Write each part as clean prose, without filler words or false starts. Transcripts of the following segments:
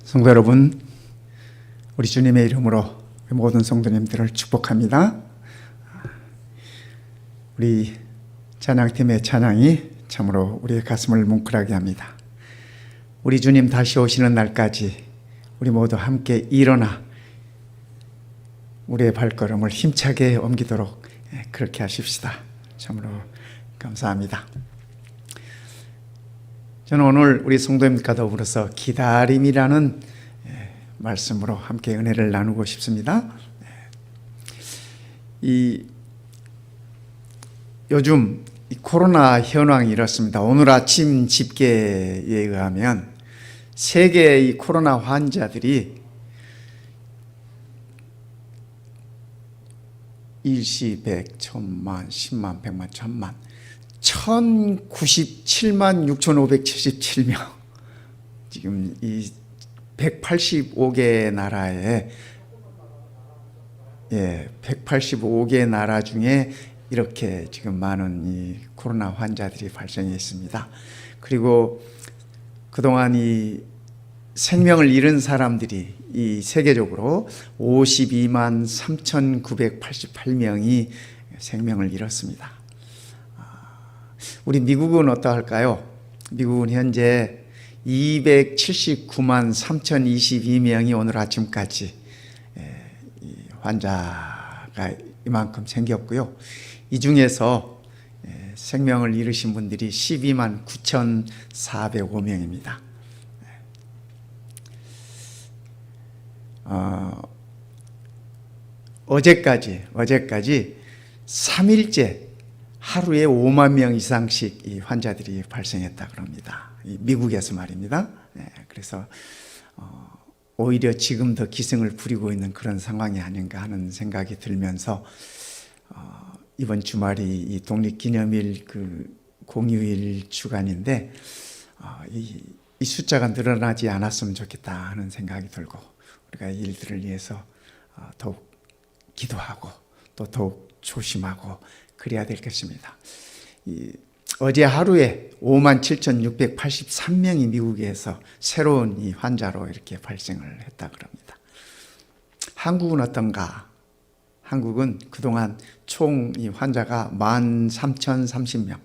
성도 여러분, 우리 주님의 이름으로 모든 성도님들을 축복합니다. 우리 찬양팀의 찬양이 참으로 우리의 가슴을 뭉클하게 합니다. 우리 주님 다시 오시는 날까지 우리 모두 함께 일어나 우리의 발걸음을 힘차게 옮기도록 그렇게 하십시다. 참으로 감사합니다. 저는 오늘 우리 성도님들과 더불어서 기다림이라는 말씀으로 함께 은혜를 나누고 싶습니다. 요즘 코로나 현황이 이렇습니다. 오늘 아침 집계에 의하면 세계의 코로나 환자들이 일시, 백, 천만, 십만, 백만, 천만 1097만 6577명. 지금 이 185개 나라에 185개 나라 중에 이렇게 지금 많은 이 코로나 환자들이 발생해 있습니다. 그리고 그동안 이 생명을 잃은 사람들이 이 세계적으로 52만 3,988명이 생명을 잃었습니다. 우리 미국은 어떠할까요? 미국은 현재 279만 3,022명이 오늘 아침까지 환자가 이만큼 생겼고요. 이 중에서 생명을 잃으신 분들이 12만 9,405명입니다. 어제까지 3일째 하루에 5만 명 이상씩 이 환자들이 발생했다 그럽니다. 미국에서 말입니다. 그래서 오히려 지금 더 기승을 부리고 있는 그런 상황이 아닌가 하는 생각이 들면서 이번 주말이 이 독립기념일 그 공휴일 주간인데 이 숫자가 늘어나지 않았으면 좋겠다 하는 생각이 들고 우리가 이 일들을 위해서 더욱 기도하고 또 더욱 조심하고 그래야 될 것입니다. 어제 하루에 57,683명이 미국에서 새로운 이 환자로 이렇게 발생을 했다 그럽니다. 한국은 어떤가? 한국은 그동안 총 이 환자가 13,030명.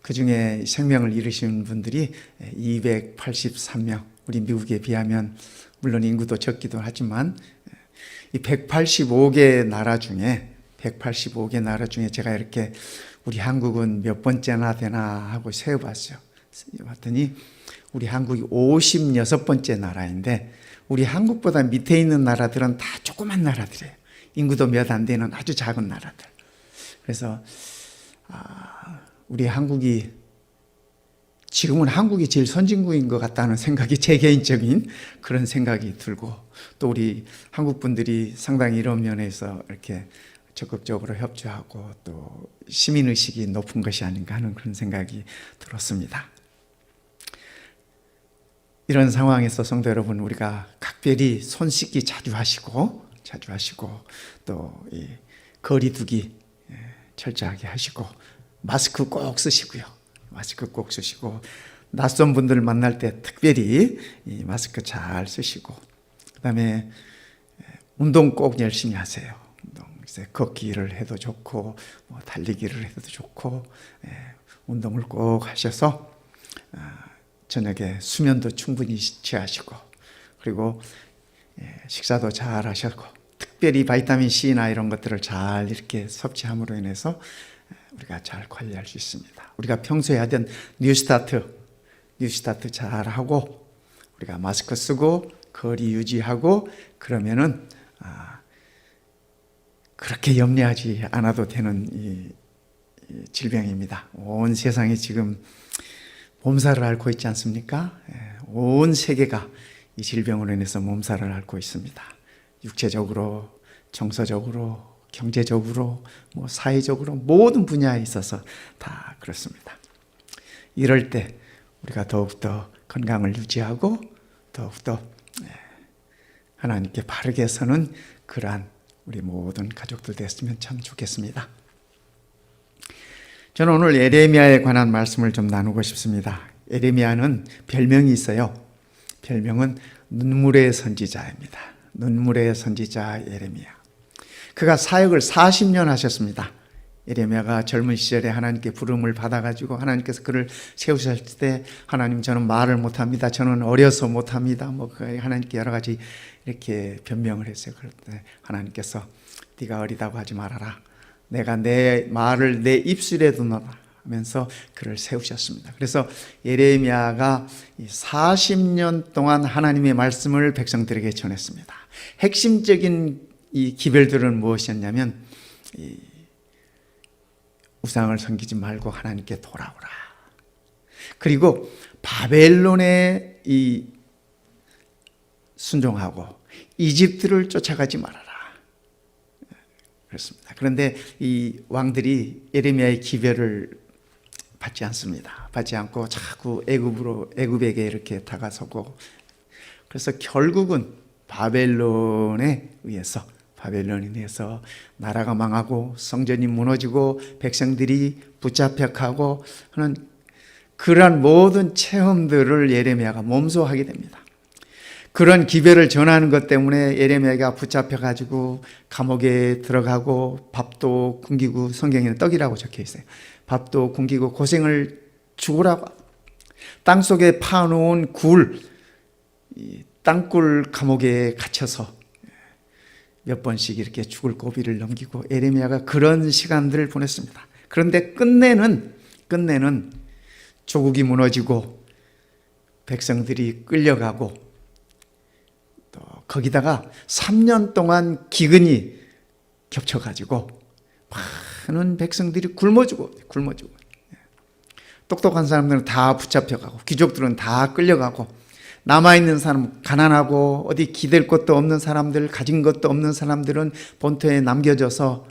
그 중에 생명을 잃으신 분들이 283명. 우리 미국에 비하면 물론 인구도 적기도 하지만 이 185개 나라 중에 제가 이렇게 우리 한국은 몇 번째나 되나 하고 세어봤어요. 봤더니 우리 한국이 56번째 나라인데 우리 한국보다 밑에 있는 나라들은 다 조그만 나라들이에요. 인구도 몇 안 되는 아주 작은 나라들. 그래서 우리 한국이 지금은 한국이 제일 선진국인 것 같다는 생각이 제 개인적인 그런 생각이 들고 또 우리 한국 분들이 상당히 이런 면에서 이렇게 적극적으로 협조하고 또 시민의식이 높은 것이 아닌가 하는 그런 생각이 들었습니다. 이런 상황에서 성도 여러분, 우리가 각별히 손 씻기 자주 하시고 또 이 거리 두기 철저하게 하시고 마스크 꼭 쓰시고요. 낯선 분들 만날 때 특별히 이 마스크 잘 쓰시고 그다음에 운동 꼭 열심히 하세요. 걷기를 해도 좋고 달리기를 해도 좋고 운동을 꼭 하셔서 저녁에 수면도 충분히 취하시고 그리고 식사도 잘 하셨고 특별히 바이타민 C나 이런 것들을 잘 이렇게 섭취함으로 인해서 우리가 잘 관리할 수 있습니다. 우리가 평소에 하던 뉴스타트 잘 하고 우리가 마스크 쓰고 거리 유지하고 그러면은 그렇게 염려하지 않아도 되는 이 질병입니다. 온 세상이 지금 몸살을 앓고 있지 않습니까? 온 세계가 이 질병으로 인해서 몸살을 앓고 있습니다. 육체적으로, 정서적으로, 경제적으로, 사회적으로 모든 분야에 있어서 다 그렇습니다. 이럴 때 우리가 더욱더 건강을 유지하고 더욱더 하나님께 바르게 서는 그러한 우리 모든 가족들 됐으면 참 좋겠습니다. 저는 오늘 에레미야에 관한 말씀을 좀 나누고 싶습니다. 에레미야는 별명이 있어요. 별명은 눈물의 선지자입니다. 눈물의 선지자 예레미야. 그가 사역을 40년 하셨습니다. 예레미야가 젊은 시절에 하나님께 부름을 받아가지고 하나님께서 그를 세우셨을 때, 하나님 저는 말을 못합니다. 저는 어려서 못합니다. 하나님께 여러 가지 이렇게 변명을 했어요. 그럴 때 하나님께서 네가 어리다고 하지 말아라. 내가 내 말을 내 입술에 두노라 하면서 그를 세우셨습니다. 그래서 예레미야가 40년 동안 하나님의 말씀을 백성들에게 전했습니다. 핵심적인 이 기별들은 무엇이었냐면, 우상을 섬기지 말고 하나님께 돌아오라. 그리고 바벨론에 순종하고 이집트를 쫓아가지 말아라. 그렇습니다. 그런데 이 왕들이 예레미야의 기별을 받지 않습니다. 받지 않고 자꾸 애굽에게 이렇게 다가서고, 그래서 결국은 바벨론에 의해서 나라가 망하고 성전이 무너지고 백성들이 붙잡혀가고 하는 그러한 모든 체험들을 예레미야가 몸소하게 됩니다. 그런 기별을 전하는 것 때문에 예레미야가 붙잡혀가지고 감옥에 들어가고 밥도 굶기고, 성경에는 떡이라고 적혀 있어요. 밥도 굶기고 고생을 죽으라고, 땅속에 파놓은 땅굴 감옥에 갇혀서 몇 번씩 이렇게 죽을 고비를 넘기고 예레미야가 그런 시간들을 보냈습니다. 그런데 끝내는 조국이 무너지고 백성들이 끌려가고, 또 거기다가 3년 동안 기근이 겹쳐가지고 많은 백성들이 굶어 죽고 똑똑한 사람들은 다 붙잡혀가고 귀족들은 다 끌려가고, 남아있는 사람, 가난하고 어디 기댈 것도 없는 사람들, 가진 것도 없는 사람들은 본토에 남겨져서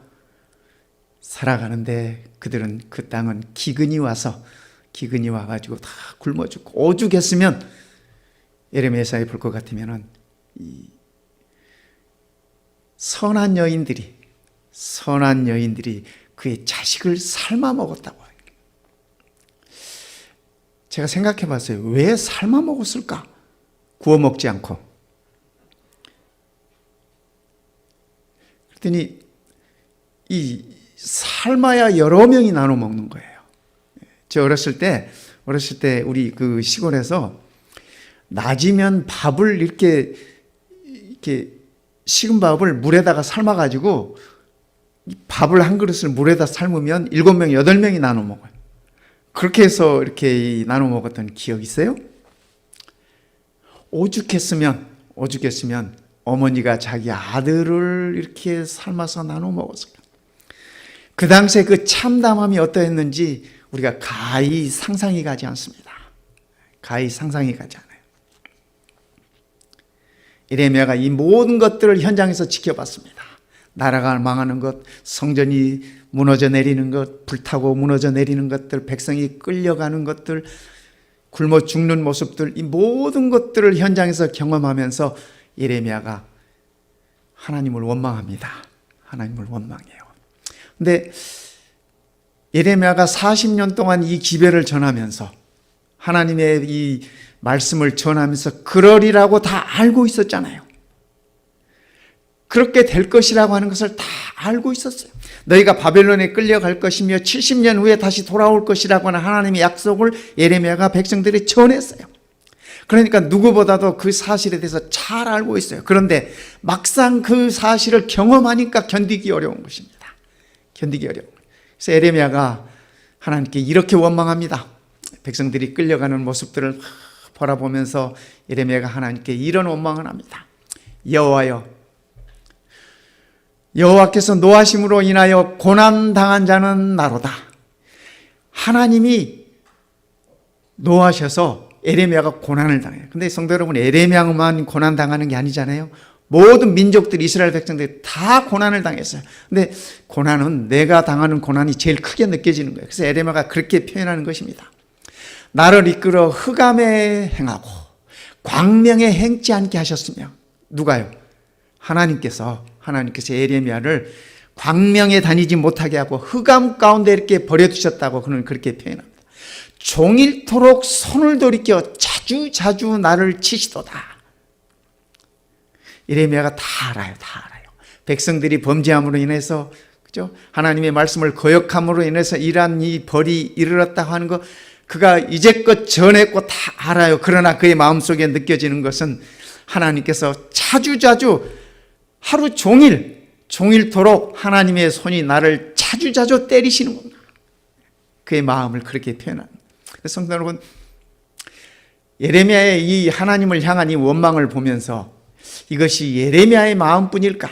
살아가는데, 그들은 그 땅은 기근이 와가지고 다 굶어 죽고, 오죽했으면 예레미야서에 볼 것 같으면은 이 선한 여인들이 그의 자식을 삶아 먹었다고. 제가 생각해 봤어요. 왜 삶아 먹었을까? 구워 먹지 않고. 그랬더니 이 삶아야 여러 명이 나눠 먹는 거예요. 저 어렸을 때 우리 그 시골에서 낮이면 밥을 이렇게 식은 밥을 물에다가 삶아가지고, 밥을 한 그릇을 물에다 삶으면 7명, 8명이 나눠 먹어요. 그렇게 해서 이렇게 나눠 먹었던 기억이 있어요? 오죽했으면 어머니가 자기 아들을 이렇게 삶아서 나눠 먹었을까. 그 당시에 그 참담함이 어떠했는지 우리가 가히 상상이 가지 않습니다. 가히 상상이 가지 않아요. 예레미야가 이 모든 것들을 현장에서 지켜봤습니다. 나라가 망하는 것, 성전이 무너져 내리는 것, 불타고 무너져 내리는 것들, 백성이 끌려가는 것들, 굶어 죽는 모습들, 이 모든 것들을 현장에서 경험하면서 예레미야가 하나님을 원망합니다. 하나님을 원망해요. 근데 예레미야가 40년 동안 이 기별을 전하면서, 하나님의 이 말씀을 전하면서 그러리라고 다 알고 있었잖아요. 그렇게 될 것이라고 하는 것을 다 알고 있었어요. 너희가 바벨론에 끌려갈 것이며 70년 후에 다시 돌아올 것이라고 하는 하나님의 약속을 예레미야가 백성들이 전했어요. 그러니까 누구보다도 그 사실에 대해서 잘 알고 있어요. 그런데 막상 그 사실을 경험하니까 견디기 어려운 것입니다. 견디기 어려운 거예요. 그래서 예레미야가 하나님께 이렇게 원망합니다. 백성들이 끌려가는 모습들을 바라보면서 예레미야가 하나님께 이런 원망을 합니다. 여호와께서 노하심으로 인하여 고난당한 자는 나로다. 하나님이 노하셔서 예레미야가 고난을 당해요. 근데 성도 여러분, 예레미야만 고난당하는 게 아니잖아요. 모든 민족들, 이스라엘 백성들이 다 고난을 당했어요. 근데 고난은, 내가 당하는 고난이 제일 크게 느껴지는 거예요. 그래서 예레미야가 그렇게 표현하는 것입니다. 나를 이끌어 흑암에 행하고 광명에 행치 않게 하셨으며. 누가요? 하나님께서 예레미야를 광명에 다니지 못하게 하고 흑암 가운데 이렇게 버려두셨다고 그는 그렇게 표현합니다. 종일토록 손을 돌이켜 자주 나를 치시도다. 예레미야가 다 알아요. 다 알아요. 백성들이 범죄함으로 인해서, 그죠? 하나님의 말씀을 거역함으로 인해서 이러한 이 벌이 이르렀다고 하는 거, 그가 이제껏 전했고 다 알아요. 그러나 그의 마음속에 느껴지는 것은 하나님께서 자주자주 하루 종일토록 하나님의 손이 나를 자주자주 때리시는구나. 그의 마음을 그렇게 표현합니다. 성도 여러분, 예레미야의 이 하나님을 향한 이 원망을 보면서 이것이 예레미야의 마음뿐일까?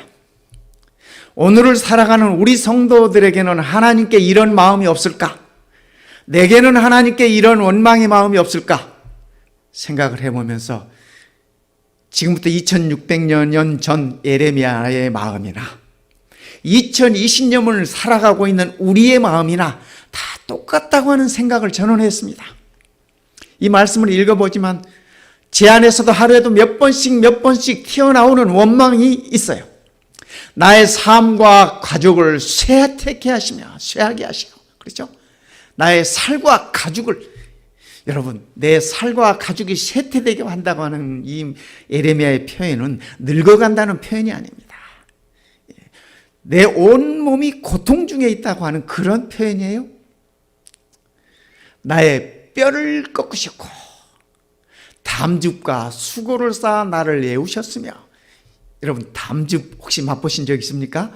오늘을 살아가는 우리 성도들에게는 하나님께 이런 마음이 없을까? 내게는 하나님께 이런 원망의 마음이 없을까? 생각을 해보면서 지금부터 2600년 전 예레미야의 마음이나 2020년을 살아가고 있는 우리의 마음이나 다 똑같다고 하는 생각을 전언했습니다. 이 말씀을 읽어보지만 제 안에서도 하루에도 몇 번씩 튀어나오는 원망이 있어요. 나의 삶과 가족을 쇠퇴케 하시며 쇠하게 하시고, 그렇죠? 나의 살과 가족을, 여러분, 내 살과 가족이 쇠퇴되게 한다고 하는 이 예레미야의 표현은 늙어간다는 표현이 아닙니다. 내 온 몸이 고통 중에 있다고 하는 그런 표현이에요. 나의 뼈를 꺾으셨고 담즙과 수고를 쌓아 나를 애우셨으며, 여러분 담즙 혹시 맛보신 적 있습니까?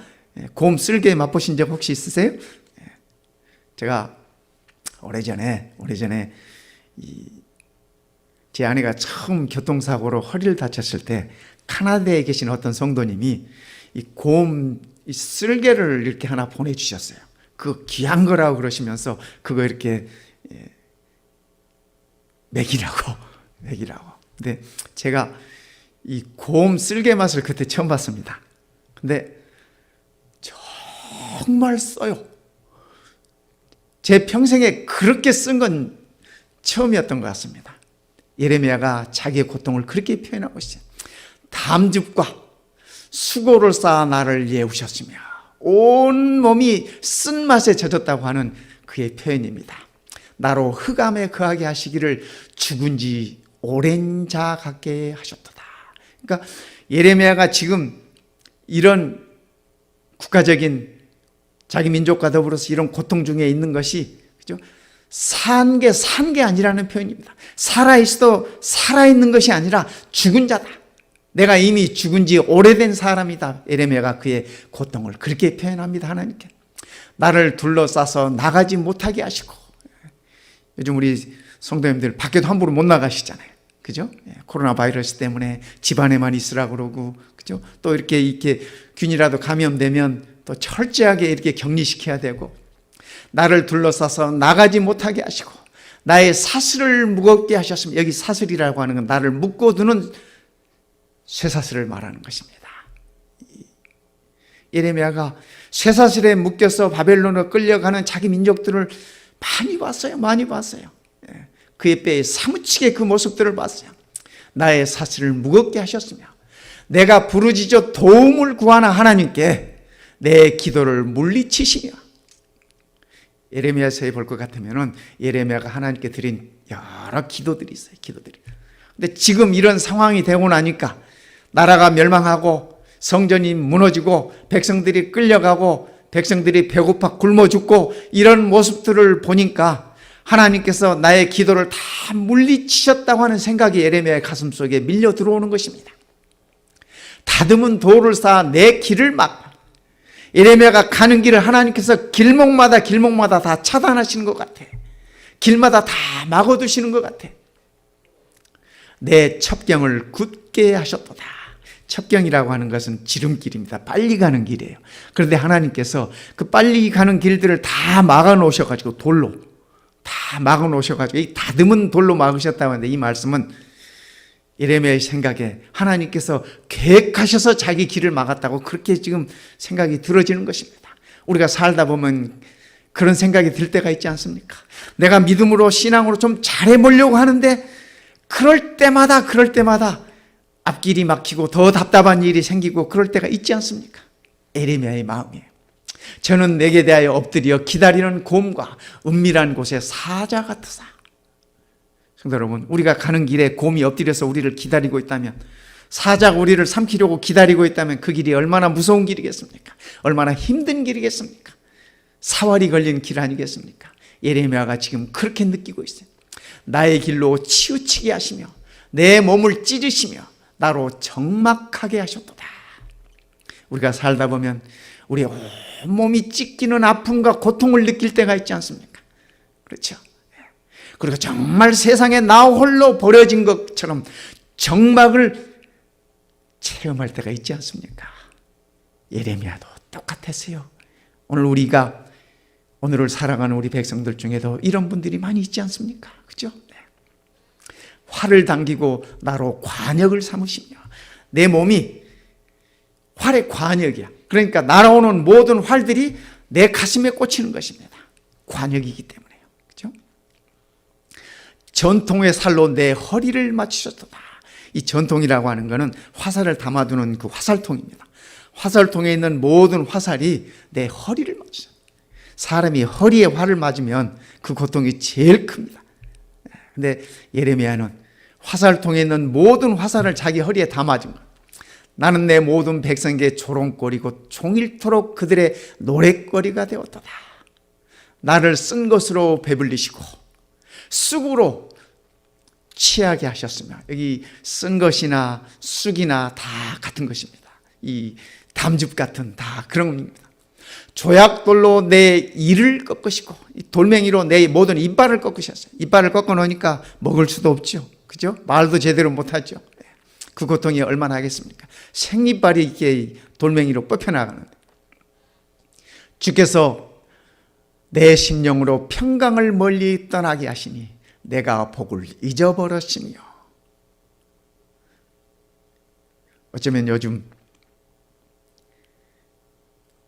곰 쓸개 맛보신 적 혹시 있으세요? 제가 오래전에 제 아내가 처음 교통사고로 허리를 다쳤을 때 카나다에 계신 어떤 성도님이 이 곰 쓸개를 이렇게 하나 보내주셨어요. 그 귀한 거라고 그러시면서 그거 이렇게 먹이라고. 근데 제가 이 곰 쓸개 맛을 그때 처음 봤습니다. 근데 정말 써요. 제 평생에 그렇게 쓴 건 처음이었던 것 같습니다. 예레미야가 자기의 고통을 그렇게 표현하고 있어요. 담즙과 수고를 쌓아 나를 예우셨으며 온 몸이 쓴맛에 젖었다고 하는 그의 표현입니다. 나로 흑암에 거하게 하시기를 죽은 지 오랜 자 같게 하셨도다. 그러니까 예레미야가 지금 이런 국가적인 자기 민족과 더불어서 이런 고통 중에 있는 것이, 그죠? 산 게 아니라는 표현입니다. 살아있어도 살아있는 것이 아니라 죽은 자다. 내가 이미 죽은 지 오래된 사람이다. 예레미야가 그의 고통을 그렇게 표현합니다. 하나님께 나를 둘러싸서 나가지 못하게 하시고, 요즘 우리 성도님들 밖에도 함부로 못 나가시잖아요. 그죠? 코로나 바이러스 때문에 집안에만 있으라 그러고, 그죠? 또 이렇게 균이라도 감염되면 또 철저하게 이렇게 격리시켜야 되고, 나를 둘러싸서 나가지 못하게 하시고 나의 사슬을 무겁게 하셨으면, 여기 사슬이라고 하는 건 나를 묶어두는 쇠사슬을 말하는 것입니다. 예레미야가 쇠사슬에 묶여서 바벨론으로 끌려가는 자기 민족들을 많이 봤어요. 그의 뼈에 사무치게 그 모습들을 봤어요. 나의 사슬을 무겁게 하셨으며 내가 부르짖어 도움을 구하는 하나님께 내 기도를 물리치시며, 예레미야서에 볼 것 같으면 예레미야가 하나님께 드린 여러 기도들이 있어요. 근데 지금 이런 상황이 되고 나니까 나라가 멸망하고 성전이 무너지고 백성들이 끌려가고 백성들이 배고파 굶어 죽고 이런 모습들을 보니까 하나님께서 나의 기도를 다 물리치셨다고 하는 생각이 예레미야의 가슴속에 밀려 들어오는 것입니다. 다듬은 돌을 쌓아 내 길을 막, 예레미야가 가는 길을 하나님께서 길목마다 다 차단하시는 것 같아. 길마다 다 막아두시는 것 같아. 내 첩경을 굳게 하셨도다. 첩경이라고 하는 것은 지름길입니다. 빨리 가는 길이에요. 그런데 하나님께서 그 빨리 가는 길들을 다 막아 놓으셔가지고 돌로 다 막아 놓으셔가지고 이 다듬은 돌로 막으셨다고 하는데, 이 말씀은 예레미야의 생각에 하나님께서 계획하셔서 자기 길을 막았다고 그렇게 지금 생각이 들어지는 것입니다. 우리가 살다 보면 그런 생각이 들 때가 있지 않습니까? 내가 믿음으로 신앙으로 좀 잘해보려고 하는데 그럴 때마다 앞길이 막히고 더 답답한 일이 생기고 그럴 때가 있지 않습니까? 예레미야의 마음이에요. 저는 내게 대하여 엎드려 기다리는 곰과 은밀한 곳에 사자 같으사. 성도 여러분, 우리가 가는 길에 곰이 엎드려서 우리를 기다리고 있다면 사자가 우리를 삼키려고 기다리고 있다면 그 길이 얼마나 무서운 길이겠습니까? 얼마나 힘든 길이겠습니까? 사활이 걸린 길 아니겠습니까? 예레미야가 지금 그렇게 느끼고 있어요. 나의 길로 치우치게 하시며 내 몸을 찢으시며 나로 적막하게 하셨도다. 우리가 살다 보면 우리 온몸이 찢기는 아픔과 고통을 느낄 때가 있지 않습니까? 그렇죠? 그리고 정말 세상에 나 홀로 버려진 것처럼 적막을 체험할 때가 있지 않습니까? 예레미야도 똑같았어요. 오늘을 살아가는 우리 백성들 중에도 이런 분들이 많이 있지 않습니까? 그죠? 네. 활을 당기고 나로 관역을 삼으시며 내 몸이 활의 관역이야. 그러니까 날아오는 모든 활들이 내 가슴에 꽂히는 것입니다. 관역이기 때문에요. 그죠? 전통의 살로 내 허리를 맞추셨도다. 이 전통이라고 하는 것은 화살을 담아두는 그 화살통입니다. 화살통에 있는 모든 화살이 내 허리를 맞추죠. 사람이 허리에 활을 맞으면 그 고통이 제일 큽니다. 근데 예레미야는 화살통에 있는 모든 화살을 자기 허리에 다 맞은 거예요. 나는 내 모든 백성에게 조롱거리고 종일토록 그들의 노랫거리가 되었도다. 나를 쓴 것으로 배불리시고 쑥으로 취하게 하셨으며, 여기 쓴 것이나 쑥이나 다 같은 것입니다. 이 담즙 같은 다 그런 겁니다. 조약돌로 내 이를 꺾으시고 돌멩이로 내 모든 이빨을 꺾으셨어요. 이빨을 꺾어 놓으니까 먹을 수도 없죠. 그죠? 말도 제대로 못하죠. 그 고통이 얼마나 하겠습니까? 생이빨이 이렇게 돌멩이로 뽑혀나가는데, 주께서 내 심령으로 평강을 멀리 떠나게 하시니 내가 복을 잊어버렸으며. 어쩌면 요즘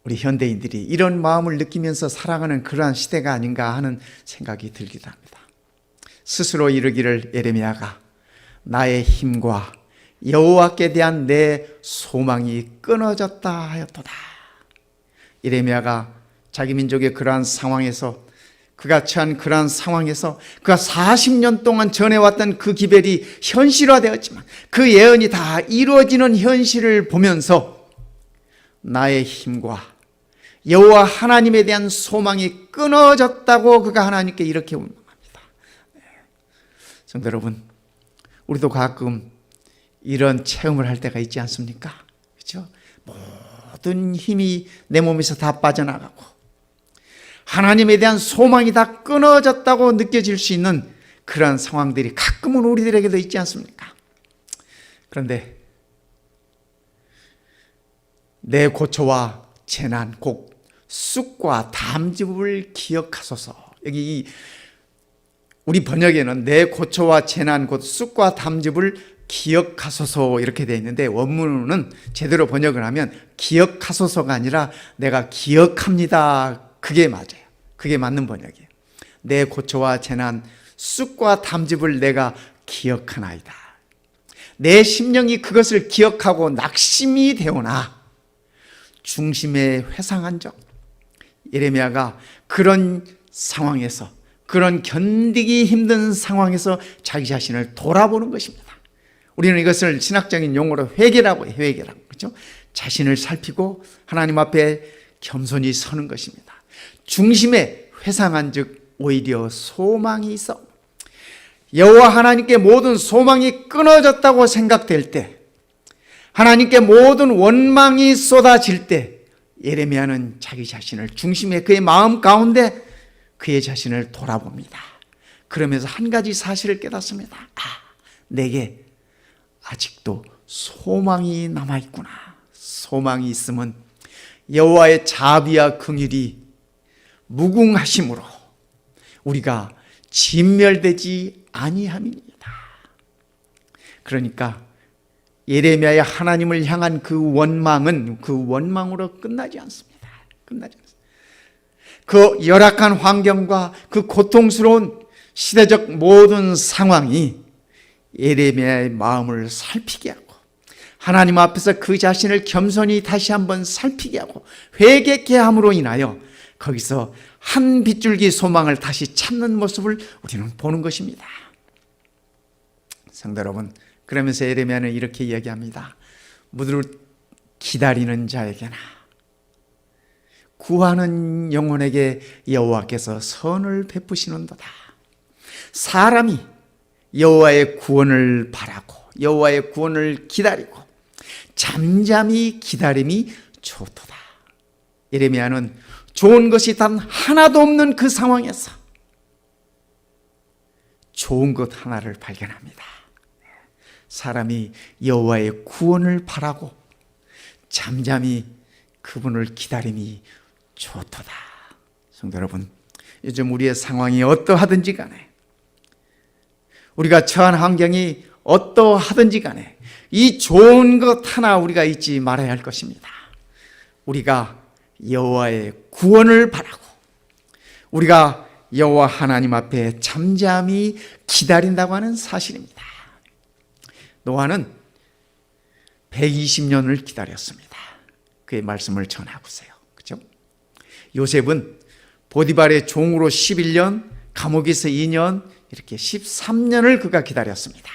우리 현대인들이 이런 마음을 느끼면서 살아가는 그러한 시대가 아닌가 하는 생각이 들기도 합니다. 스스로 이르기를 예레미야가 나의 힘과 여호와께 대한 내 소망이 끊어졌다 하였도다. 예레미야가 자기 민족의 그러한 상황에서, 그가 처한 그러한 상황에서 그가 40년 동안 전해왔던 그 기별이 현실화되었지만 그 예언이 다 이루어지는 현실을 보면서 나의 힘과 여호와 하나님에 대한 소망이 끊어졌다고 그가 하나님께 이렇게 운명합니다. 성도 여러분, 우리도 가끔 이런 체험을 할 때가 있지 않습니까? 그렇죠? 모든 힘이 내 몸에서 다 빠져나가고 하나님에 대한 소망이 다 끊어졌다고 느껴질 수 있는 그런 상황들이 가끔은 우리들에게도 있지 않습니까? 그런데 내 고초와 재난 곧 쑥과 담즙을 기억하소서. 여기 우리 번역에는 내 고초와 재난 곧 쑥과 담즙을 기억하소서 이렇게 되어 있는데, 원문은 제대로 번역을 하면 기억하소서가 아니라 내가 기억합니다, 그게 맞아요. 그게 맞는 번역이에요. 내 고초와 재난 쑥과 담즙을 내가 기억하나이다. 내 심령이 그것을 기억하고 낙심이 되오나 중심에 회상한 적. 예레미야가 그런 상황에서, 그런 견디기 힘든 상황에서 자기 자신을 돌아보는 것입니다. 우리는 이것을 신학적인 용어로 회개라고 해요. 회개라고. 그렇죠? 자신을 살피고 하나님 앞에 겸손히 서는 것입니다. 중심에 회상한 즉 오히려 소망이 있어. 여호와 하나님께 모든 소망이 끊어졌다고 생각될 때, 하나님께 모든 원망이 쏟아질 때 예레미야는 자기 자신을 중심에, 그의 마음 가운데 그의 자신을 돌아봅니다. 그러면서 한 가지 사실을 깨닫습니다. 내게 아직도 소망이 남아있구나. 소망이 있으면 여호와의 자비와 긍휼이 무궁하심으로 우리가 진멸되지 아니함입니다. 그러니까 예레미야의 하나님을 향한 그 원망은 그 원망으로 끝나지 않습니다. 끝나지 않습니다. 그 열악한 환경과 그 고통스러운 시대적 모든 상황이 예레미야의 마음을 살피게 하고 하나님 앞에서 그 자신을 겸손히 다시 한번 살피게 하고 회개케 함으로 인하여 거기서 한 빗줄기 소망을 다시 찾는 모습을 우리는 보는 것입니다. 성도 여러분, 그러면서 예레미야는 이렇게 이야기합니다. 무릇 기다리는 자에게나 구하는 영혼에게 여호와께서 선을 베푸시는도다. 사람이 여호와의 구원을 바라고 여호와의 구원을 기다리고 잠잠히 기다림이 좋도다. 예레미야는 좋은 것이 단 하나도 없는 그 상황에서 좋은 것 하나를 발견합니다. 사람이 여호와의 구원을 바라고 잠잠히 그분을 기다림이 좋도다. 성도 여러분, 요즘 우리의 상황이 어떠하든지 간에, 우리가 처한 환경이 어떠하든지 간에 이 좋은 것 하나 우리가 잊지 말아야 할 것입니다. 우리가 여호와의 구원을 바라고 우리가 여호와 하나님 앞에 잠잠히 기다린다고 하는 사실입니다. 노아는 120년을 기다렸습니다. 그의 말씀을 전하고서요. 그죠? 요셉은 보디발의 종으로 11년, 감옥에서 2년, 이렇게 13년을 그가 기다렸습니다.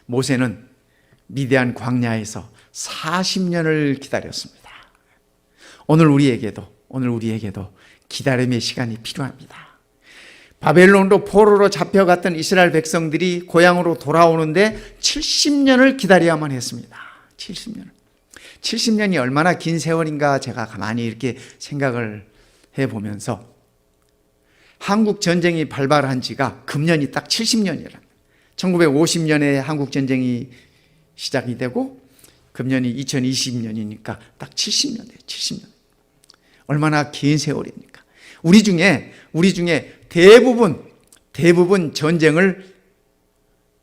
모세는 미디안 광야에서 40년을 기다렸습니다. 오늘 우리에게도 기다림의 시간이 필요합니다. 바벨론으로 포로로 잡혀갔던 이스라엘 백성들이 고향으로 돌아오는데 70년을 기다려야만 했습니다. 70년이 얼마나 긴 세월인가 제가 가만히 이렇게 생각을 해보면서 한국 전쟁이 발발한 지가 금년이 딱 70년이라. 1950년에 한국 전쟁이 시작이 되고 금년이 2020년이니까 딱 70년 돼요. 70년. 얼마나 긴 세월입니까? 우리 중에 대부분 전쟁을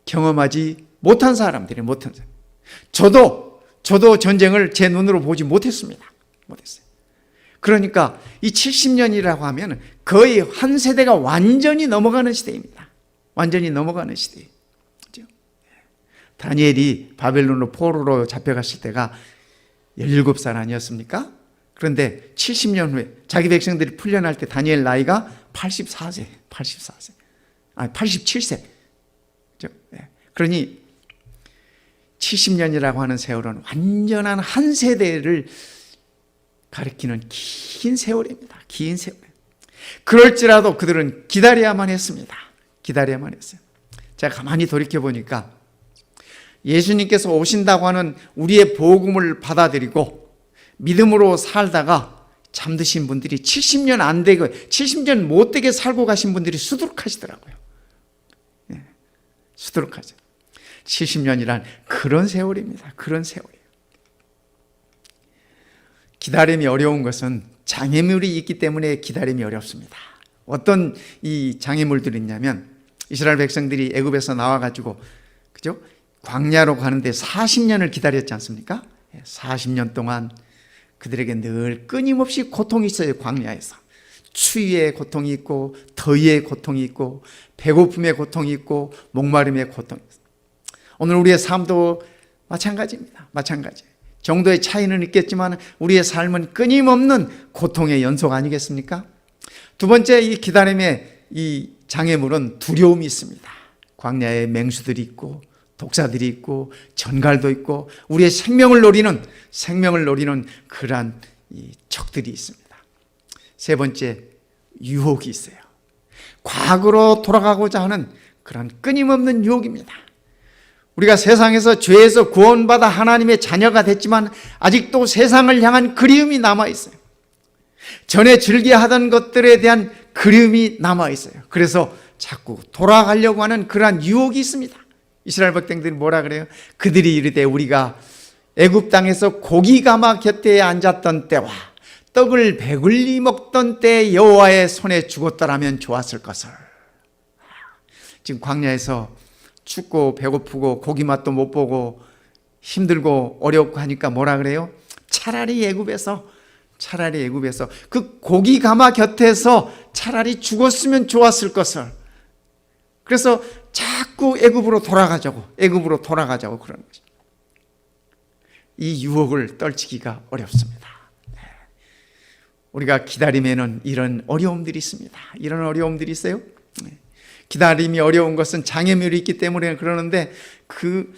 경험하지 못한 사람들이 못한 사람. 저도 전쟁을 제 눈으로 보지 못했습니다. 못했어요. 그러니까 이 70년이라고 하면 거의 한 세대가 완전히 넘어가는 시대입니다. 완전히 넘어가는 시대. 그렇죠? 다니엘이 바벨론으로 포로로 잡혀갔을 때가 17살 아니었습니까? 그런데 70년 후에 자기 백성들이 풀려날 때 다니엘 나이가 87세. 그렇죠? 그러니 70년이라고 하는 세월은 완전한 한 세대를 가리키는 긴 세월입니다. 긴 세월. 그럴지라도 그들은 기다려야만 했습니다. 기다려야만 했어요. 제가 가만히 돌이켜보니까 예수님께서 오신다고 하는 우리의 복음을 받아들이고 믿음으로 살다가 잠드신 분들이 70년 안 되고 70년 못 되게 살고 가신 분들이 수두룩하시더라고요. 수두룩하죠. 70년이란 그런 세월입니다. 그런 세월이에요. 기다림이 어려운 것은 장애물이 있기 때문에 기다림이 어렵습니다. 어떤 이 장애물들이 있냐면 이스라엘 백성들이 애굽에서 나와가지고 그죠? 광야로 가는데 40년을 기다렸지 않습니까? 40년 동안 그들에게 늘 끊임없이 고통이 있어요. 광야에서 추위의 고통이 있고 더위의 고통이 있고 배고픔의 고통이 있고 목마름의 고통이 있어요. 오늘 우리의 삶도 마찬가지입니다. 마찬가지. 정도의 차이는 있겠지만 우리의 삶은 끊임없는 고통의 연속 아니겠습니까? 두 번째, 이 기다림의 이 장애물은 두려움이 있습니다. 광야에 맹수들이 있고 독사들이 있고 전갈도 있고 우리의 생명을 노리는 그러한 이 적들이 있습니다. 세 번째, 유혹이 있어요. 과거로 돌아가고자 하는 그런 끊임없는 유혹입니다. 우리가 세상에서 죄에서 구원받아 하나님의 자녀가 됐지만 아직도 세상을 향한 그리움이 남아있어요. 전에 즐겨하던 것들에 대한 그리움이 남아있어요. 그래서 자꾸 돌아가려고 하는 그러한 유혹이 있습니다. 이스라엘 백성들이 뭐라 그래요? 그들이 이르되 우리가 애굽 땅에서 고기가마 곁에 앉았던 때와 떡을 배불리 먹던 때 여호와의 손에 죽었더라면 좋았을 것을. 지금 광야에서 춥고 배고프고 고기 맛도 못 보고 힘들고 어렵고 하니까 뭐라 그래요? 차라리 애굽에서 그 고기 가마 곁에서 차라리 죽었으면 좋았을 것을. 그래서 자꾸 애굽으로 돌아가자고 그러는 거죠. 이 유혹을 떨치기가 어렵습니다. 우리가 기다림에는 이런 어려움들이 있습니다. 이런 어려움들이 있어요. 기다림이 어려운 것은 장애물이 있기 때문에 그러는데, 그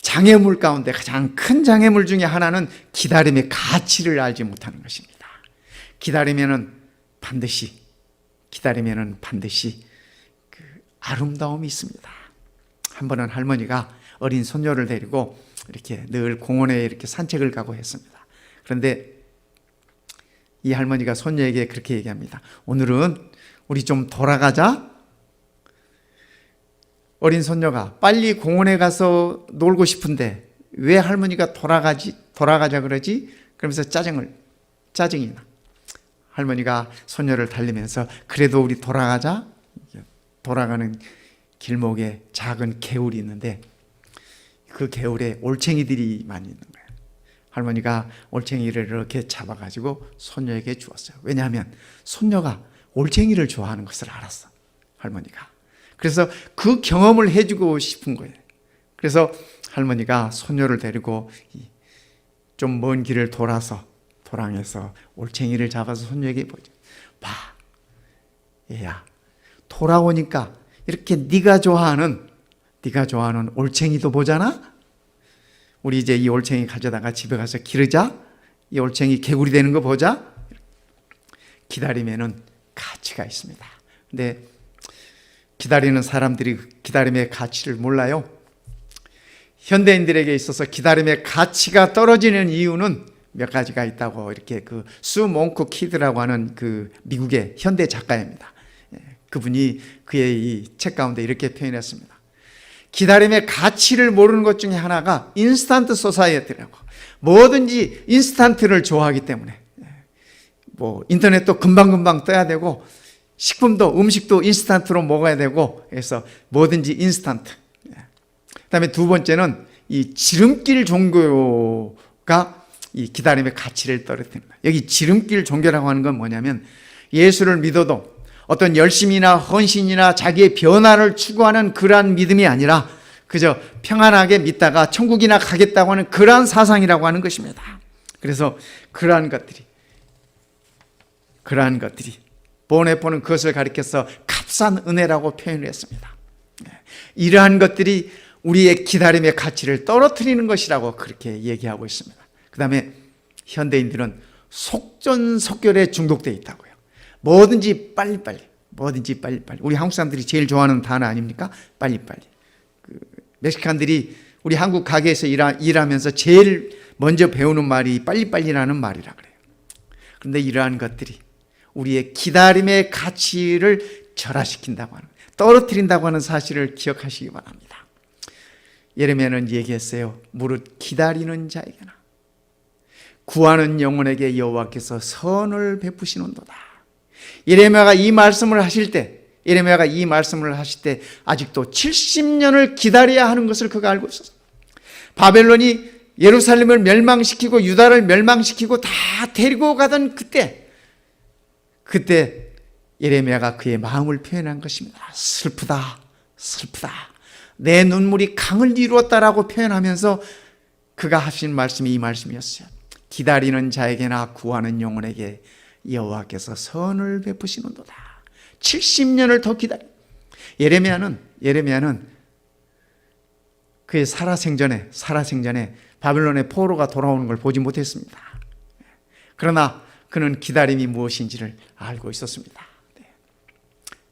장애물 가운데 가장 큰 장애물 중에 하나는 기다림의 가치를 알지 못하는 것입니다. 기다리면은 반드시 그 아름다움이 있습니다. 한 번은 할머니가 어린 손녀를 데리고 이렇게 늘 공원에 이렇게 산책을 가고 했습니다. 그런데 이 할머니가 손녀에게 그렇게 얘기합니다. 오늘은 우리 좀 돌아가자. 어린 손녀가 빨리 공원에 가서 놀고 싶은데 왜 할머니가 돌아가자 그러지? 그러면서 짜증이 나. 할머니가 손녀를 달리면서 그래도 우리 돌아가자. 돌아가는 길목에 작은 개울이 있는데 그 개울에 올챙이들이 많이 있는 거예요. 할머니가 올챙이를 이렇게 잡아가지고 손녀에게 주었어요. 왜냐하면 손녀가 올챙이를 좋아하는 것을 알았어, 할머니가. 그래서 그 경험을 해주고 싶은 거예요. 그래서 할머니가 손녀를 데리고 좀 먼 길을 돌아서 도랑에서 올챙이를 잡아서 손녀에게 보죠. 봐, 얘야, 돌아오니까 이렇게 네가 좋아하는 올챙이도 보잖아. 우리 이제 이 올챙이 가져다가 집에 가서 기르자. 이 올챙이 개구리 되는 거 보자. 기다림에는 가치가 있습니다. 근데 기다리는 사람들이 기다림의 가치를 몰라요. 현대인들에게 있어서 기다림의 가치가 떨어지는 이유는 몇 가지가 있다고 이렇게 그 수 몽크 키드라고 하는 그 미국의 현대 작가입니다. 그분이 그의 이 책 가운데 이렇게 표현했습니다. 기다림의 가치를 모르는 것 중에 하나가 인스턴트 소사이어티라고, 뭐든지 인스턴트를 좋아하기 때문에 뭐 인터넷도 금방금방 떠야 되고 식품도 음식도 인스턴트로 먹어야 되고 해서 뭐든지 인스턴트. 그다음에 두 번째는 이 지름길 종교가 이 기다림의 가치를 떨어뜨립니다. 여기 지름길 종교라고 하는 건 뭐냐면 예수를 믿어도 어떤 열심이나 헌신이나 자기의 변화를 추구하는 그러한 믿음이 아니라 그저 평안하게 믿다가 천국이나 가겠다고 하는 그러한 사상이라고 하는 것입니다. 그래서 그러한 것들이 보네포는 그것을 가리켜서 값싼 은혜라고 표현을 했습니다. 이러한 것들이 우리의 기다림의 가치를 떨어뜨리는 것이라고 그렇게 얘기하고 있습니다. 그 다음에 현대인들은 속전속결에 중독되어 있다고요. 뭐든지 빨리빨리. 우리 한국 사람들이 제일 좋아하는 단어 아닙니까? 빨리빨리. 멕시칸들이 우리 한국 가게에서 일하면서 제일 먼저 배우는 말이 빨리빨리라는 말이라 그래요. 그런데 이러한 것들이 우리의 기다림의 가치를 절하시킨다고 하는, 떨어뜨린다고 하는 사실을 기억하시기 바랍니다. 예레미야는 얘기했어요. 무릇 기다리는 자에게나 구하는 영혼에게 여호와께서 선을 베푸시는도다. 예레미야가 이 말씀을 하실 때 아직도 70년을 기다려야 하는 것을 그가 알고 있었어요. 바벨론이 예루살렘을 멸망시키고 유다를 멸망시키고 다 데리고 가던 그때 예레미야가 그의 마음을 표현한 것입니다. 슬프다. 내 눈물이 강을 이루었다라고 표현하면서 그가 하신 말씀이 이 말씀이었어요. 기다리는 자에게나 구하는 영혼에게 여호와께서 선을 베푸시는도다. 70년을 더 기다려. 예레미야는 그의 살아생전에 바벨론의 포로가 돌아오는 걸 보지 못했습니다. 그러나 그는 기다림이 무엇인지를 알고 있었습니다.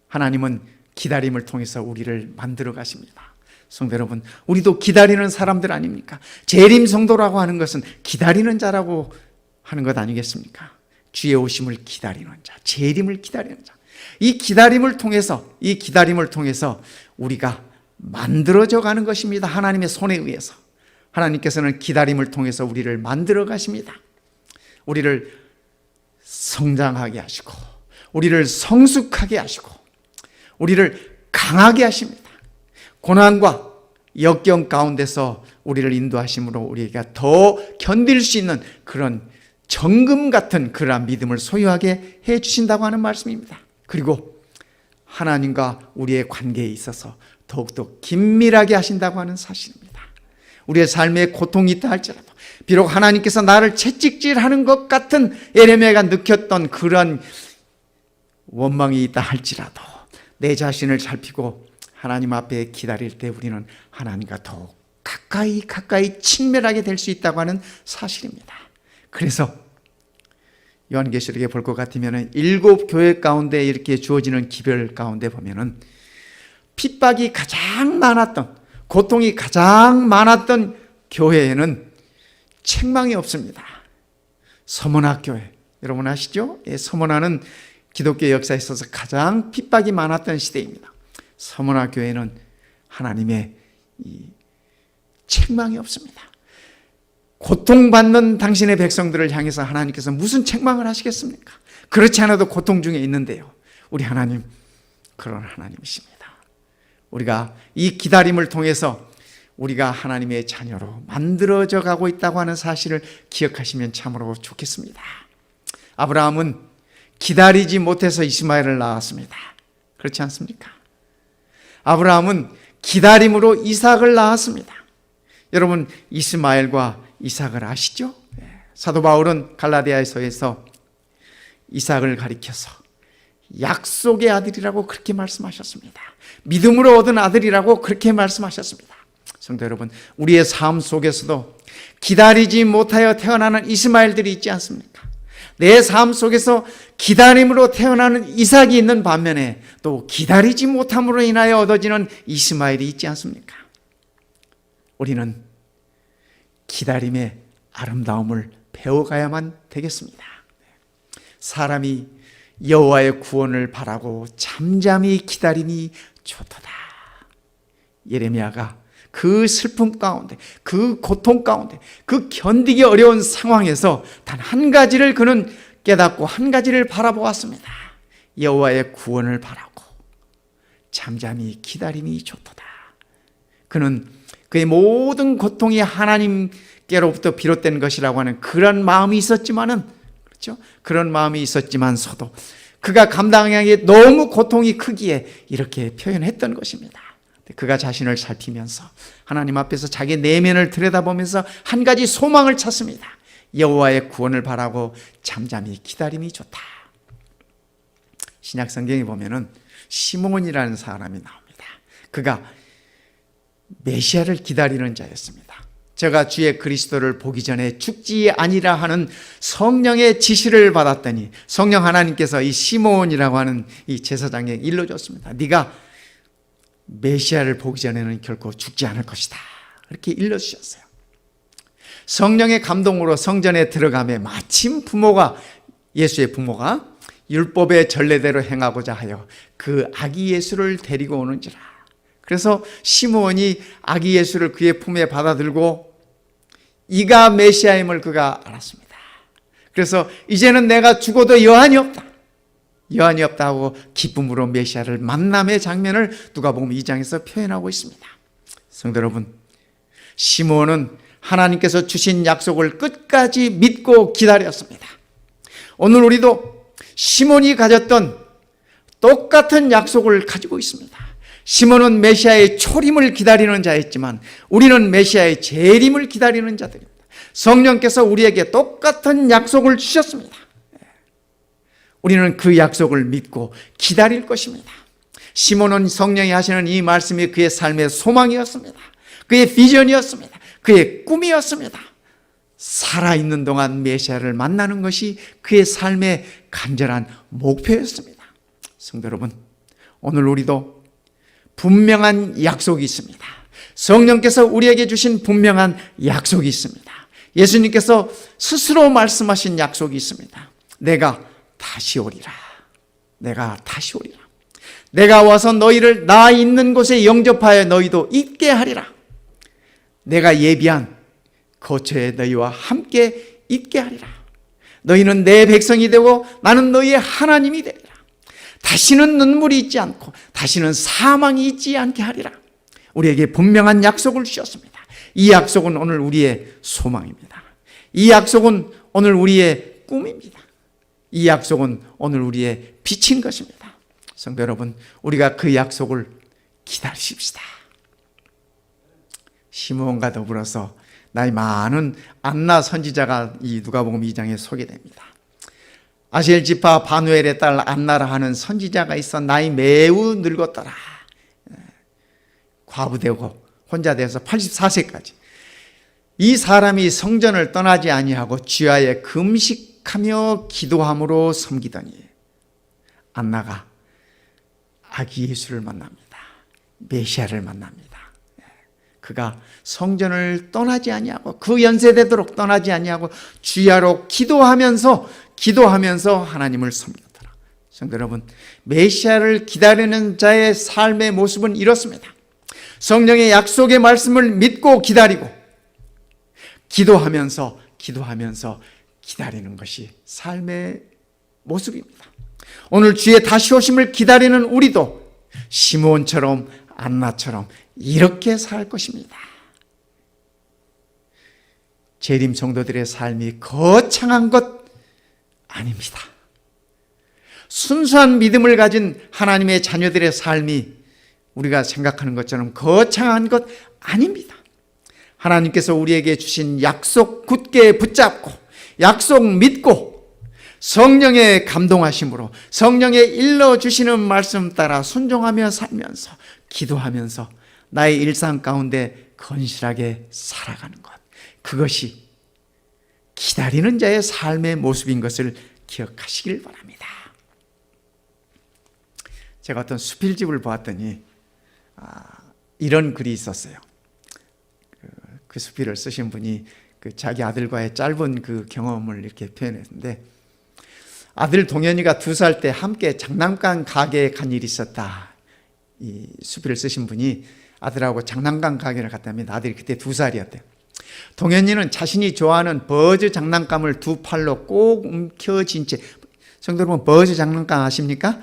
하나님은 기다림을 통해서 우리를 만들어 가십니다. 성도 여러분, 우리도 기다리는 사람들 아닙니까? 재림 성도라고 하는 것은 기다리는 자라고 하는 것 아니겠습니까? 주의 오심을 기다리는 자, 재림을 기다리는 자. 이 기다림을 통해서 우리가 만들어져 가는 것입니다. 하나님의 손에 의해서. 하나님께서는 기다림을 통해서 우리를 만들어 가십니다. 우리를 성장하게 하시고, 우리를 성숙하게 하시고, 우리를 강하게 하십니다. 고난과 역경 가운데서 우리를 인도하심으로 우리가 더 견딜 수 있는 그런 정금 같은 그러한 믿음을 소유하게 해 주신다고 하는 말씀입니다. 그리고 하나님과 우리의 관계에 있어서 더욱더 긴밀하게 하신다고 하는 사실입니다. 우리의 삶에 고통이 있다 할지라도, 비록 하나님께서 나를 채찍질하는 것 같은 예레미야가 느꼈던 그런 원망이 있다 할지라도, 내 자신을 살피고 하나님 앞에 기다릴 때 우리는 하나님과 더욱 가까이 친밀하게 될 수 있다고 하는 사실입니다. 그래서 요한계시록에 볼 것 같으면 7 교회 가운데 이렇게 주어지는 기별 가운데 보면은 핍박이 가장 많았던, 고통이 가장 많았던 교회에는 책망이 없습니다. 서머나 교회, 여러분 아시죠? 서머나는 기독교 역사에 있어서 가장 핍박이 많았던 시대입니다. 서머나 교회는 하나님의 책망이 없습니다. 고통받는 당신의 백성들을 향해서 하나님께서 무슨 책망을 하시겠습니까? 그렇지 않아도 고통 중에 있는데요. 우리 하나님 그런 하나님이십니다. 우리가 이 기다림을 통해서 우리가 하나님의 자녀로 만들어져 가고 있다고 하는 사실을 기억하시면 참으로 좋겠습니다. 아브라함은 기다리지 못해서 이스마엘을 낳았습니다. 그렇지 않습니까? 아브라함은 기다림으로 이삭을 낳았습니다. 여러분 이스마엘과 이삭을 아시죠? 사도 바울은 갈라디아서에서 이삭을 가리켜서 약속의 아들이라고 그렇게 말씀하셨습니다. 믿음으로 얻은 아들이라고 그렇게 말씀하셨습니다. 성도 여러분, 우리의 삶 속에서도 기다리지 못하여 태어나는 이스마엘들이 있지 않습니까? 내 삶 속에서 기다림으로 태어나는 이삭이 있는 반면에 또 기다리지 못함으로 인하여 얻어지는 이스마엘이 있지 않습니까? 우리는 기다림의 아름다움을 배워가야만 되겠습니다. 사람이 여호와의 구원을 바라고 잠잠히 기다림이 좋도다. 예레미야가 그 슬픔 가운데, 그 고통 가운데, 그 견디기 어려운 상황에서 단 한 가지를 그는 깨닫고 한 가지를 바라보았습니다. 여호와의 구원을 바라고 잠잠히 기다림이 좋도다. 그는 그의 모든 고통이 하나님께로부터 비롯된 것이라고 하는 그런 마음이 있었지만은, 그렇죠? 그런 마음이 있었지만서도 그가 감당하기에 너무 고통이 크기에 이렇게 표현했던 것입니다. 그가 자신을 살피면서 하나님 앞에서 자기 내면을 들여다보면서 한 가지 소망을 찾습니다. 여호와의 구원을 바라고 잠잠히 기다림이 좋다. 신약 성경에 보면은 시몬이라는 사람이 나옵니다. 그가 메시아를 기다리는 자였습니다. 제가 주의 그리스도를 보기 전에 죽지 아니라 하는 성령의 지시를 받았더니 성령 하나님께서 이 시몬이라고 하는 이 제사장에게 일러줬습니다. 네가 메시아를 보기 전에는 결코 죽지 않을 것이다. 이렇게 일러주셨어요. 성령의 감동으로 성전에 들어가며 마침 예수의 부모가 율법의 전례대로 행하고자 하여 그 아기 예수를 데리고 오는지라. 그래서 시므온이 아기 예수를 그의 품에 받아들고 이가 메시아임을 그가 알았습니다. 그래서 이제는 내가 죽어도 여한이 없다. 여한이 없다고 기쁨으로 메시아를 만남의 장면을 누가복음 2장에서 표현하고 있습니다. 성도 여러분, 시므온은 하나님께서 주신 약속을 끝까지 믿고 기다렸습니다. 오늘 우리도 시몬이 가졌던 똑같은 약속을 가지고 있습니다. 시몬은 메시아의 초림을 기다리는 자였지만 우리는 메시아의 재림을 기다리는 자들입니다. 성령께서 우리에게 똑같은 약속을 주셨습니다. 우리는 그 약속을 믿고 기다릴 것입니다. 시몬은 성령이 하시는 이 말씀이 그의 삶의 소망이었습니다. 그의 비전이었습니다. 그의 꿈이었습니다. 살아있는 동안 메시아를 만나는 것이 그의 삶의 간절한 목표였습니다. 성도 여러분, 오늘 우리도 분명한 약속이 있습니다. 성령께서 우리에게 주신 분명한 약속이 있습니다. 예수님께서 스스로 말씀하신 약속이 있습니다. 내가 다시 오리라. 내가 다시 오리라. 내가 와서 너희를 나 있는 곳에 영접하여 너희도 있게 하리라. 내가 예비한 거처에 너희와 함께 있게 하리라. 너희는 내 백성이 되고 나는 너희의 하나님이 되리라. 다시는 눈물이 있지 않고 다시는 사망이 있지 않게 하리라. 우리에게 분명한 약속을 주셨습니다. 이 약속은 오늘 우리의 소망입니다. 이 약속은 오늘 우리의 꿈입니다. 이 약속은 오늘 우리의 빛인 것입니다. 성도 여러분, 우리가 그 약속을 기다리십시다. 시므온과 더불어서 나이 많은 안나 선지자가 이 누가복음 2장에 소개됩니다. 아셀 지파 바누엘의 딸 안나라 하는 선지자가 있어 나이 매우 늙었더라. 과부되고 혼자 돼서 84세까지 이 사람이 성전을 떠나지 아니하고 주야에 금식하며 기도함으로 섬기더니 안나가 아기 예수를 만납니다. 메시아를 만납니다. 그가 성전을 떠나지 아니하고 그 연세되도록 떠나지 아니하고 주야로 기도하면서 하나님을 섬겼더라. 성도 여러분, 메시아를 기다리는 자의 삶의 모습은 이렇습니다. 성령의 약속의 말씀을 믿고 기다리고 기도하면서 기다리는 것이 삶의 모습입니다. 오늘 주의 다시 오심을 기다리는 우리도 시므온처럼 안나처럼 이렇게 살 것입니다. 재림 성도들의 삶이 거창한 것 아닙니다. 순수한 믿음을 가진 하나님의 자녀들의 삶이 우리가 생각하는 것처럼 거창한 것 아닙니다. 하나님께서 우리에게 주신 약속 굳게 붙잡고 약속 믿고 성령의 감동하심으로 성령의 일러주시는 말씀 따라 순종하며 살면서 기도하면서 나의 일상 가운데 건실하게 살아가는 것, 그것이 기다리는 자의 삶의 모습인 것을 기억하시길 바랍니다. 제가 어떤 수필집을 보았더니 이런 글이 있었어요. 그 수필을 쓰신 분이 자기 아들과의 짧은 그 경험을 이렇게 표현했는데, 아들 동현이가 2살 때 함께 장난감 가게에 간 일이 있었다. 이 수필을 쓰신 분이 아들하고 장난감 가게를 갔다면 아들이 그때 2살이었대요. 동현이는 자신이 좋아하는 버즈 장난감을 2팔로 꼭 움켜쥔 채, 성도 여러분, 버즈 장난감 아십니까?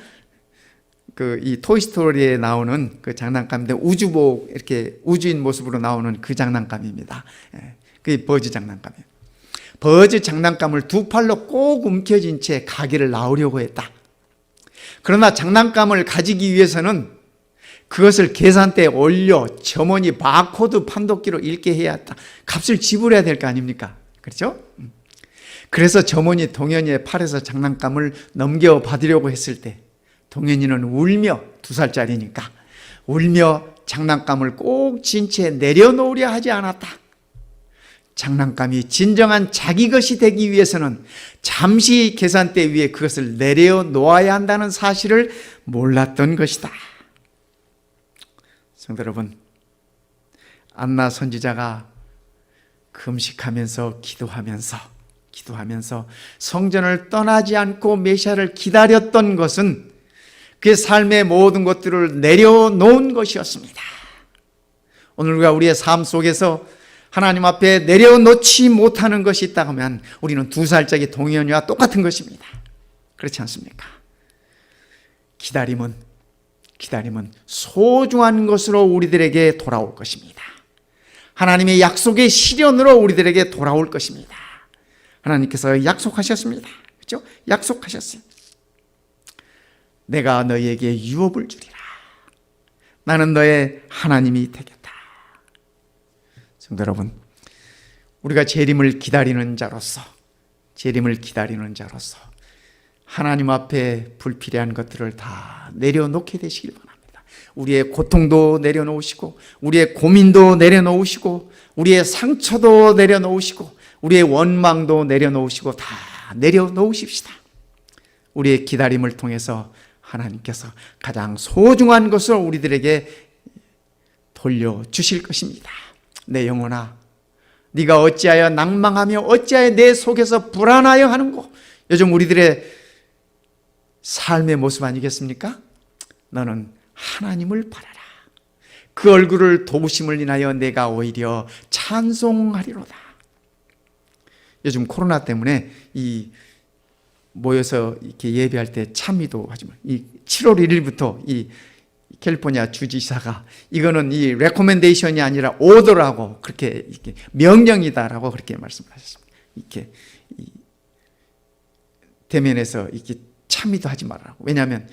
이 토이스토리에 나오는 그 장난감인데 우주복 이렇게 우주인 모습으로 나오는 그 장난감입니다. 그게 버즈 장난감이에요. 버즈 장난감을 2팔로 꼭 움켜쥔 채 가게를 나오려고 했다. 그러나 장난감을 가지기 위해서는 그것을 계산대에 올려 점원이 바코드 판독기로 읽게 해야 했다. 값을 지불해야 될 거 아닙니까? 그렇죠? 그래서 점원이 동현이의 팔에서 장난감을 넘겨받으려고 했을 때 동현이는 울며, 2살짜리니까 울며 장난감을 꼭 쥔 채 내려놓으려 하지 않았다. 장난감이 진정한 자기 것이 되기 위해서는 잠시 계산대 위에 그것을 내려놓아야 한다는 사실을 몰랐던 것이다. 성도 여러분, 안나 선지자가 금식하면서 기도하면서 성전을 떠나지 않고 메시아를 기다렸던 것은 그의 삶의 모든 것들을 내려놓은 것이었습니다. 오늘 우리가 우리의 삶 속에서 하나님 앞에 내려놓지 못하는 것이 있다고 하면 우리는 2살짜리 동현이와 똑같은 것입니다. 그렇지 않습니까? 기다림은 소중한 것으로 우리들에게 돌아올 것입니다. 하나님의 약속의 실현으로 우리들에게 돌아올 것입니다. 하나님께서 약속하셨습니다. 그렇죠? 약속하셨어요. 내가 너희에게 유업을 주리라. 나는 너의 하나님이 되겠다. 성도 여러분, 우리가 재림을 기다리는 자로서 하나님 앞에 불필요한 것들을 다 내려놓게 되시길 바랍니다. 우리의 고통도 내려놓으시고, 우리의 고민도 내려놓으시고, 우리의 상처도 내려놓으시고, 우리의 원망도 내려놓으시고, 다 내려놓으십시다. 우리의 기다림을 통해서 하나님께서 가장 소중한 것을 우리들에게 돌려주실 것입니다. 내 영혼아, 네가 어찌하여 낭망하며 어찌하여 내 속에서 불안하여 하는고. 요즘 우리들의 삶의 모습 아니겠습니까? 너는 하나님을 바라라. 그 얼굴을 도우심을 인하여 내가 오히려 찬송하리로다. 요즘 코로나 때문에 모여서 이렇게 예배할 때 참미도 하지만 7월 1일부터 이 캘리포니아 주지사가 이거는 이 레코멘데이션이 아니라 오더라고, 그렇게 명령이다라고 그렇게 말씀하셨습니다. 이렇게 대면에서 이렇게 참미도 하지 말라고. 왜냐하면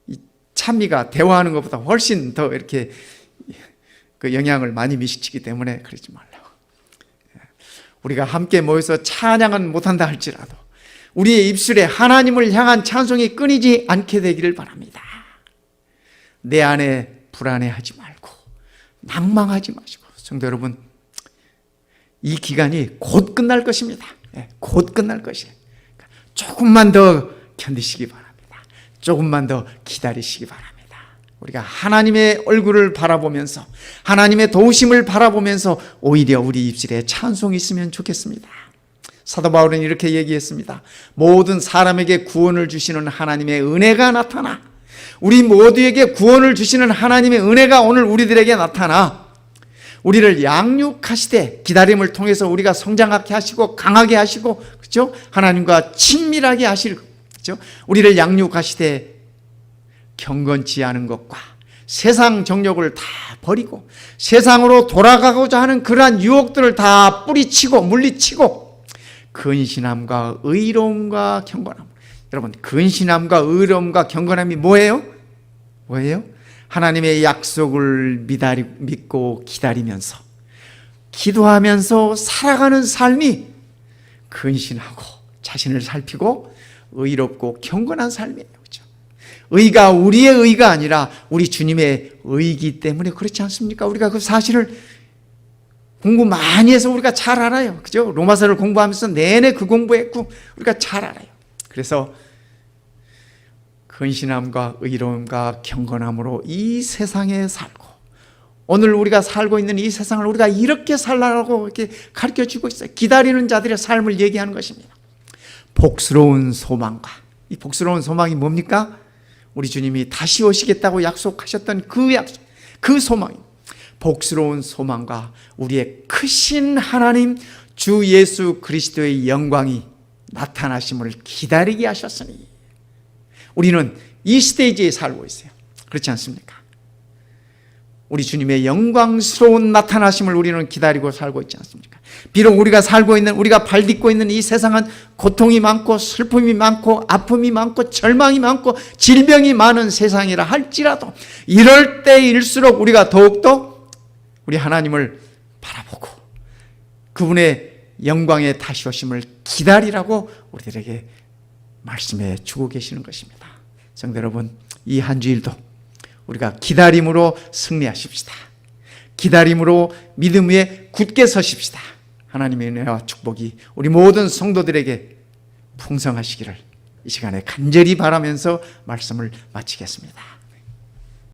이 참미가 대화하는 것보다 훨씬 더 이렇게 그 영향을 많이 미치기 때문에 그러지 말라고. 우리가 함께 모여서 찬양은 못한다 할지라도 우리의 입술에 하나님을 향한 찬송이 끊이지 않게 되기를 바랍니다. 내 안에 불안해하지 말고 낭망하지 마시고, 성도 여러분, 이 기간이 곧 끝날 것입니다. 곧 끝날 것이에요. 조금만 더 견디시기 바랍니다. 조금만 더 기다리시기 바랍니다. 우리가 하나님의 얼굴을 바라보면서, 하나님의 도우심을 바라보면서 오히려 우리 입술에 찬송이 있으면 좋겠습니다. 사도 바울은 이렇게 얘기했습니다. 모든 사람에게 구원을 주시는 하나님의 은혜가 나타나, 우리 모두에게 구원을 주시는 하나님의 은혜가 오늘 우리들에게 나타나 우리를 양육하시되, 기다림을 통해서 우리가 성장하게 하시고 강하게 하시고, 그렇죠? 하나님과 친밀하게 하실, 그렇죠? 우리를 양육하시되 경건치 않은 것과 세상 정욕을 다 버리고 세상으로 돌아가고자 하는 그러한 유혹들을 다 뿌리치고 물리치고 근신함과 의로움과 경건함. 여러분, 근신함과 의로움과 경건함이 뭐예요? 뭐예요? 하나님의 약속을 믿고 기다리면서 기도하면서 살아가는 삶이 근신하고 자신을 살피고 의롭고 경건한 삶이에요. 그렇죠? 의가 우리의 의가 아니라 우리 주님의 의이기 때문에 그렇지 않습니까? 우리가 그 사실을 공부 많이 해서 우리가 잘 알아요. 그죠? 로마서를 공부하면서 내내 그 공부했고 우리가 잘 알아요. 그래서 근신함과 의로움과 경건함으로 이 세상에 살고, 오늘 우리가 살고 있는 이 세상을 우리가 이렇게 살라고 이렇게 가르쳐주고 있어요. 기다리는 자들의 삶을 얘기하는 것입니다. 복스러운 소망과, 이 복스러운 소망이 뭡니까? 우리 주님이 다시 오시겠다고 약속하셨던 그 약속, 그 소망이 복스러운 소망과 우리의 크신 하나님 주 예수 그리스도의 영광이 나타나심을 기다리게 하셨으니 우리는 이 스테이지에 살고 있어요. 그렇지 않습니까? 우리 주님의 영광스러운 나타나심을 우리는 기다리고 살고 있지 않습니까? 비록 우리가 살고 있는, 우리가 발딛고 있는 이 세상은 고통이 많고 슬픔이 많고 아픔이 많고 절망이 많고 질병이 많은 세상이라 할지라도 이럴 때일수록 우리가 더욱더 우리 하나님을 바라보고 그분의 영광에 다시 오심을 기다리라고 우리들에게 말씀해 주고 계시는 것입니다. 성도 여러분, 이 한 주일도 우리가 기다림으로 승리하십시다. 기다림으로 믿음 위에 굳게 서십시다. 하나님의 은혜와 축복이 우리 모든 성도들에게 풍성하시기를 이 시간에 간절히 바라면서 말씀을 마치겠습니다.